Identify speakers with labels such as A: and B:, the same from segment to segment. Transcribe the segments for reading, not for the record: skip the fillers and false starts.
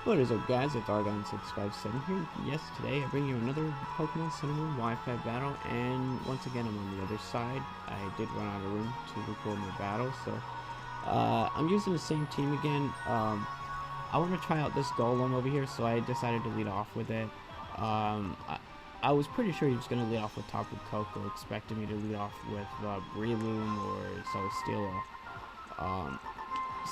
A: What is up, guys? It's Argon657 here. Yes, today I bring you another Pokemon Cinnamon Wi-Fi battle, and once again I'm on the other side. I did run out of room to record my battle, so I'm using the same team again. I want to try out this Golem over here, so I decided to lead off with it. I was pretty sure he was going to lead off with Tapu Koko, expecting me to lead off with Breloom or Celesteela.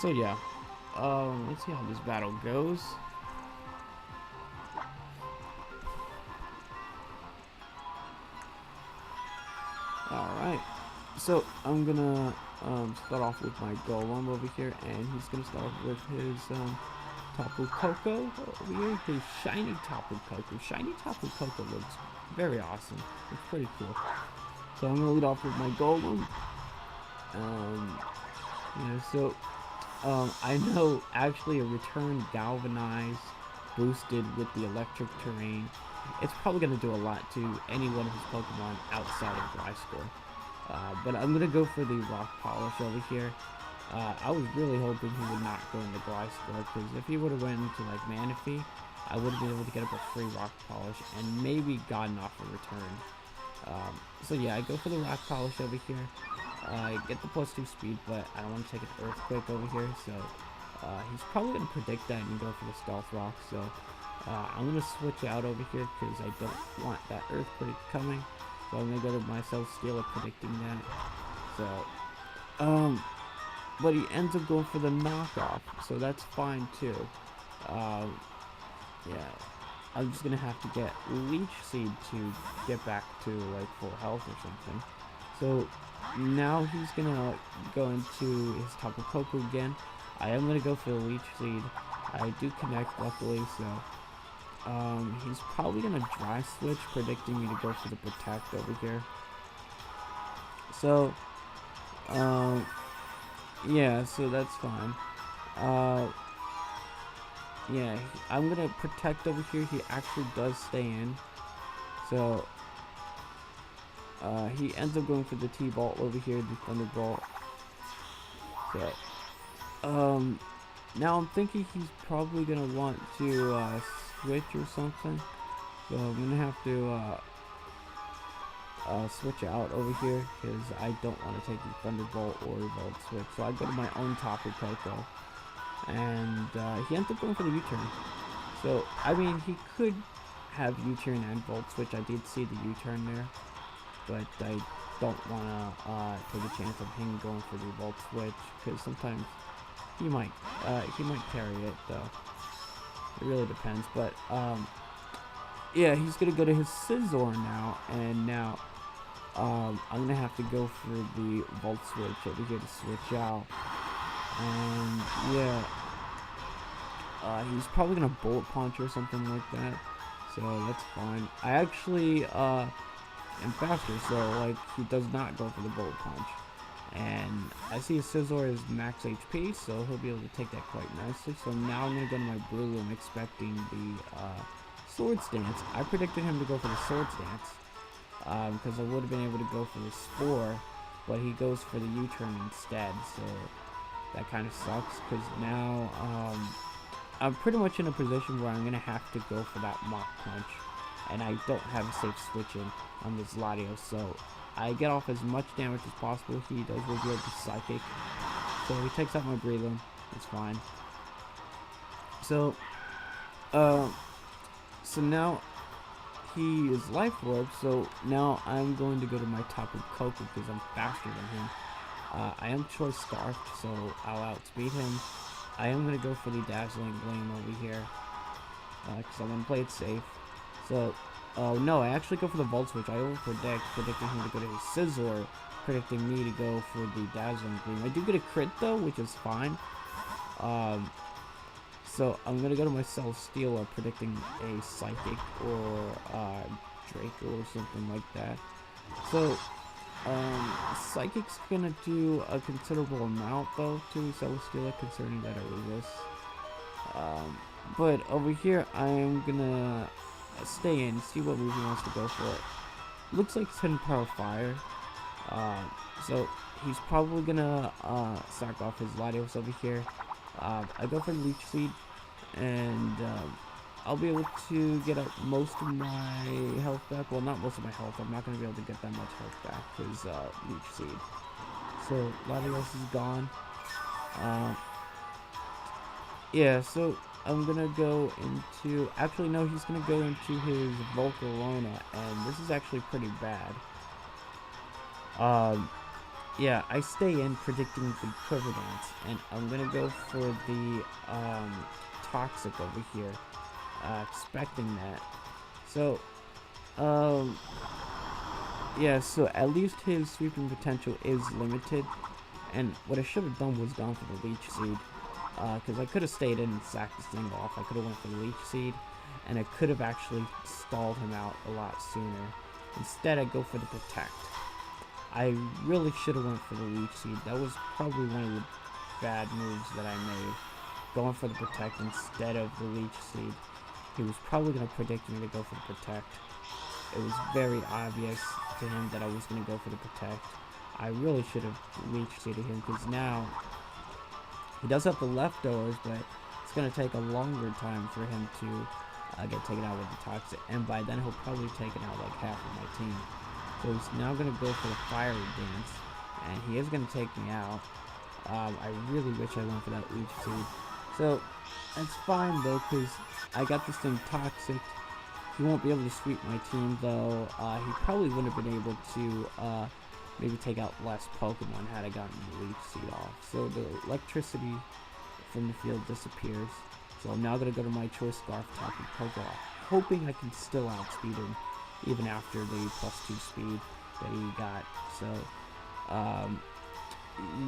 A: So yeah. Let's see how this battle goes. Alright, so I'm gonna start off with my Golem over here, and he's gonna start off with his Tapu Koko over here, his shiny Tapu Koko. Shiny Tapu Koko looks very awesome. It's pretty cool. So I'm gonna lead off with my Golem. I know actually a return galvanized boosted with the electric terrain. It's probably going to do a lot to any one of his Pokemon outside of Gliscor. But I'm going to go for the Rock Polish over here. I was really hoping he would not go into Gliscor, because if he would have went into like Manaphy, I would have been able to get up a free Rock Polish and maybe gotten off a return. So yeah, I go for the Rock Polish over here. I get the +2 speed, but I don't want to take an Earthquake over here, so he's probably going to predict that and go for the Stealth Rock, so I'm going to switch out over here because I don't want that Earthquake coming, so I'm going to go to my Celesteela predicting that. So, but he ends up going for the knockoff, so that's fine too. Yeah, I'm just going to have to get Leech Seed to get back to like full health or something. So now he's gonna go into his Tapu Koko again. I am gonna go for the Leech Seed. I do connect luckily, so he's probably gonna Dry Switch, predicting me to go for the Protect over here. So yeah, so that's fine. Yeah, I'm gonna Protect over here. He actually does stay in, so he ends up going for the T-Bolt over here, the Thunderbolt. So, now I'm thinking he's probably gonna want to switch or something. So I'm gonna have to switch out over here because I don't want to take the Thunderbolt or Volt Switch. So I go to my own Tapu Koko, and he ends up going for the U-turn. So I mean, he could have U-turn and Volt Switch. I did see the U-turn there, but I don't want to take a chance of him going for the Volt Switch, because sometimes he might carry it though. It really depends, but yeah, he's gonna go to his Scizor now, and now I'm gonna have to go for the Volt Switch over here to switch out, and yeah, he's probably gonna Bullet Punch or something like that, so that's fine. I actually and faster, so like he does not go for the Bullet Punch, and I see his Scizor is max HP, so he'll be able to take that quite nicely. So now I'm gonna go to my Breloom, expecting the Sword Stance. I predicted him to go for the Sword Stance because I would have been able to go for the Spore, but he goes for the U-turn instead, so that kind of sucks, because now I'm pretty much in a position where I'm gonna have to go for that Mach Punch, and I don't have a safe switch in on this Latios, so I get off as much damage as possible. He does reveal the Psychic, so he takes out my Breloom. It's fine. So so now he is Life Orb, so now I'm going to go to my Tapu Koko because I'm faster than him. I am Choice Scarfed, so I'll outspeed him. I am going to go for the Dazzling Gleam over here because I'm going to play it safe. So oh no, I actually go for the Volt Switch. I over-predict, predicting him to go to his Scizor, predicting me to go for the Dazzling Gleam. I do get a crit though, which is fine. So I'm going to go to my Celesteela, predicting a Psychic or Draco or something like that. So Psychic's going to do a considerable amount though to Celesteela, considering that it resists. But over here I am going to stay in, see what move he wants to go for. Looks like it's Hidden Power Fire. So he's probably gonna sack off his Latios over here. I go for Leech Seed, and I'll be able to get up most of my health back. Well, not most of my health. I'm not going to be able to get that much health back because Leech Seed. So Latios is gone. Yeah, so I'm going to go into... Actually, no, he's going to go into his Volcarona, and this is actually pretty bad. Yeah, I stay in predicting the Quiver Dance, and I'm going to go for the Toxic over here. Expecting that. So, yeah, so at least his sweeping potential is limited, and what I should have done was gone for the Leech Seed, because I could have stayed in and sacked this thing off. I could have went for the Leech Seed, and I could have actually stalled him out a lot sooner. Instead, I go for the Protect. I really should have went for the Leech Seed. That was probably one of the bad moves that I made, going for the Protect instead of the Leech Seed. He was probably going to predict me to go for the Protect. It was very obvious to him that I was going to go for the Protect. I really should have Leech Seeded him, because now he does have the leftovers, but it's going to take a longer time for him to get taken out with the Toxic, and by then he'll probably taken out like half of my team. So he's now going to go for the Fiery Dance, and he is going to take me out. I really wish I went for that Leech Seed. So that's fine though, because I got this thing Toxic. He won't be able to sweep my team though. He probably wouldn't have been able to maybe take out less Pokemon had I gotten the Leech Seed off. So the electricity from the field disappears. So I'm now going to go to my choice Scarf Tapping Pokemon, hoping I can still outspeed him even after the +2 speed that he got. So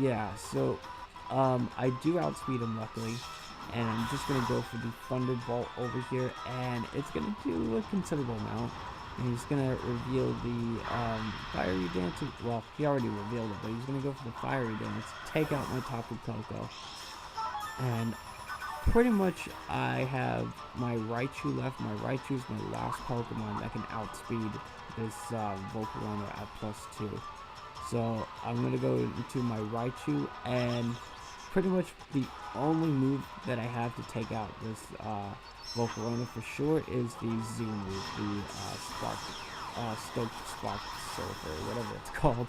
A: yeah, so I do outspeed him luckily, and I'm just going to go for the Thunderbolt over here, and it's going to do a considerable amount, and he's going to reveal the Fiery Dance. Well, he already revealed it, but he's going to go for the Fiery Dance, take out my Tapu Koko, and pretty much I have my Raichu left. My Raichu is my last Pokemon that can outspeed this Volcarona at +2. So I'm going to go into my Raichu, and pretty much the only move that I have to take out this Volcarona for sure is the Z move, the Stoked Spark Surf, or whatever it's called.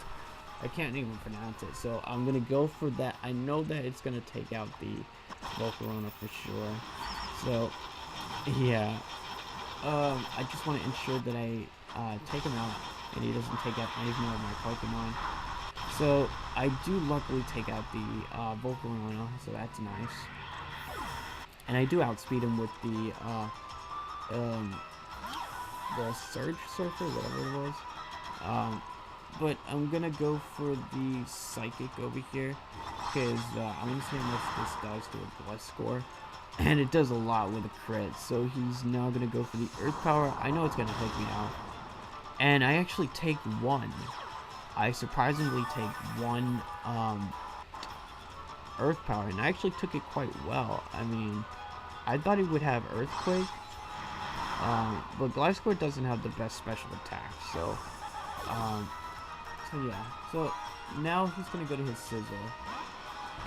A: I can't even pronounce it, so I'm going to go for that. I know that it's going to take out the Volcarona for sure. So, yeah. I just want to ensure that I take him out and he doesn't take out any more of my Pokemon. So, I do luckily take out the Volcarona, so that's nice. And I do outspeed him with the Surge Surfer, whatever it was. But I'm gonna go for the Psychic over here, because I'm gonna see how much this does to a Gliscor, and it does a lot with a crit. So he's now gonna go for the Earth Power. I know it's gonna take me out, and I actually take one. I surprisingly take one Earth Power, and I actually took it quite well. I mean, I thought he would have Earthquake, but Gliscor doesn't have the best special attack, so yeah, so now he's going to go to his Sizzle,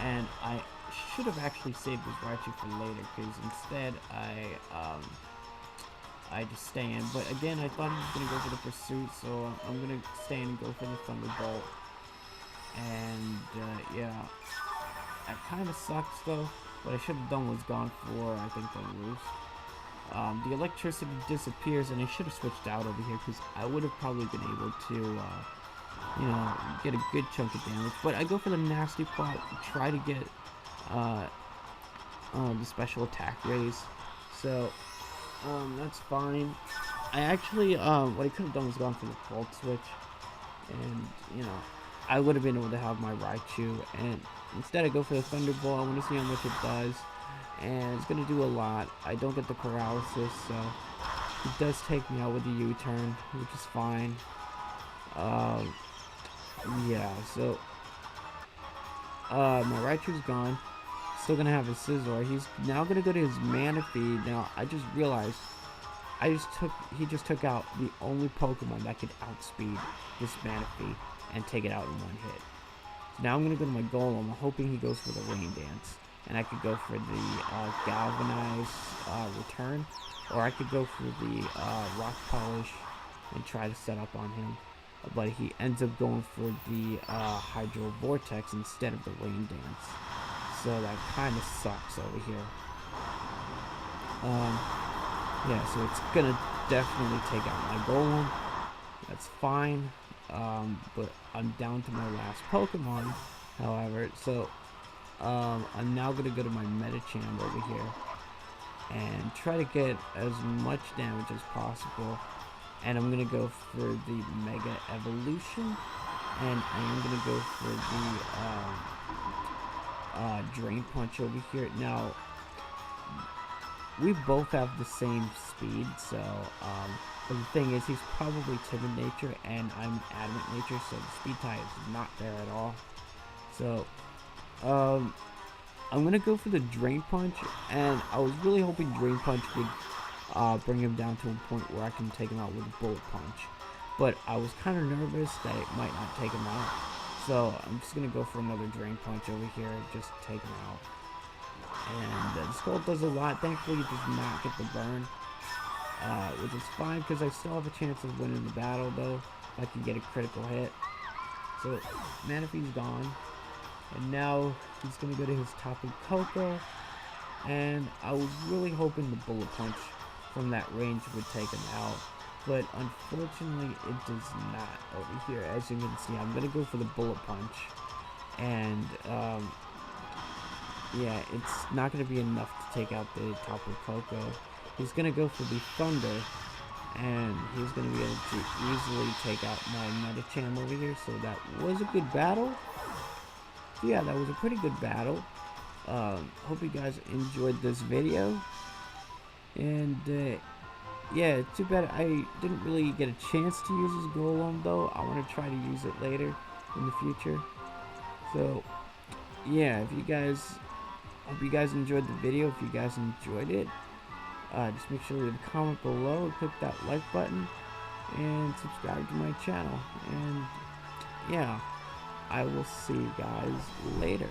A: and I should have actually saved his Raichu for later, because instead I just stay in, but again, I thought he was going to go for the Pursuit, so I'm going to stay in and go for the Thunderbolt, and yeah, that kind of sucks though. What I should have done was gone for, I think, the Roost. The electricity disappears, and I should have switched out over here, because I would have probably been able to you know, get a good chunk of damage. But I go for the Nasty Plot to try to get the special attack raise. So that's fine. I actually what I could have done was gone for the Volt Switch, and you know, I would have been able to have my Raichu, and instead I go for the Thunderbolt. I want to see how much it does, and it's gonna do a lot. I don't get the paralysis, so it does take me out with the U-turn, which is fine. Yeah, so my Raichu's gone. Still gonna have his Scizor. He's now gonna go to his Manaphy. Now I just realized he just took out the only Pokemon that could outspeed this Manaphy and take it out in one hit. So now I'm gonna go to my Golem, hoping he goes for the Rain Dance. and I could go for the galvanized return, or I could go for the rock polish and try to set up on him. But he ends up going for the hydro vortex instead of the rain dance, so that kind of sucks over here. Yeah, so it's gonna definitely take out my golem. That's fine. But I'm down to my last Pokemon, however, so I'm now gonna go to my Medicham over here and try to get as much damage as possible. And I'm gonna go for the Mega Evolution, and I am gonna go for the Drain Punch over here. Now, we both have the same speed, so but the thing is, he's probably timid nature, and I'm adamant nature, so the speed tie is not there at all. So, I'm gonna go for the Drain Punch, and I was really hoping Drain Punch would bring him down to a point where I can take him out with a Bullet Punch. But I was kind of nervous that it might not take him out, so I'm just gonna go for another Drain Punch over here, just to take him out. And the Skull does a lot. Thankfully, it does not get the burn, which is fine because I still have a chance of winning the battle, though, if I can get a critical hit. So, Manaphy's gone, and now he's going to go to his Tapu Koko, and I was really hoping the Bullet Punch from that range would take him out, but unfortunately, it does not over here. As you can see, I'm going to go for the Bullet Punch, and yeah, it's not going to be enough to take out the Tapu Koko. He's going to go for the Thunder, and he's going to be able to easily take out my Medicham over here, so that was a good battle. So yeah, that was a pretty good battle. Hope you guys enjoyed this video, and yeah, too bad I didn't really get a chance to use his Golem, though. I want to try to use it later in the future. So yeah, if you guys, hope you guys enjoyed the video. If you guys enjoyed it, just make sure to leave a comment below, click that like button, and subscribe to my channel. And yeah, I will see you guys later.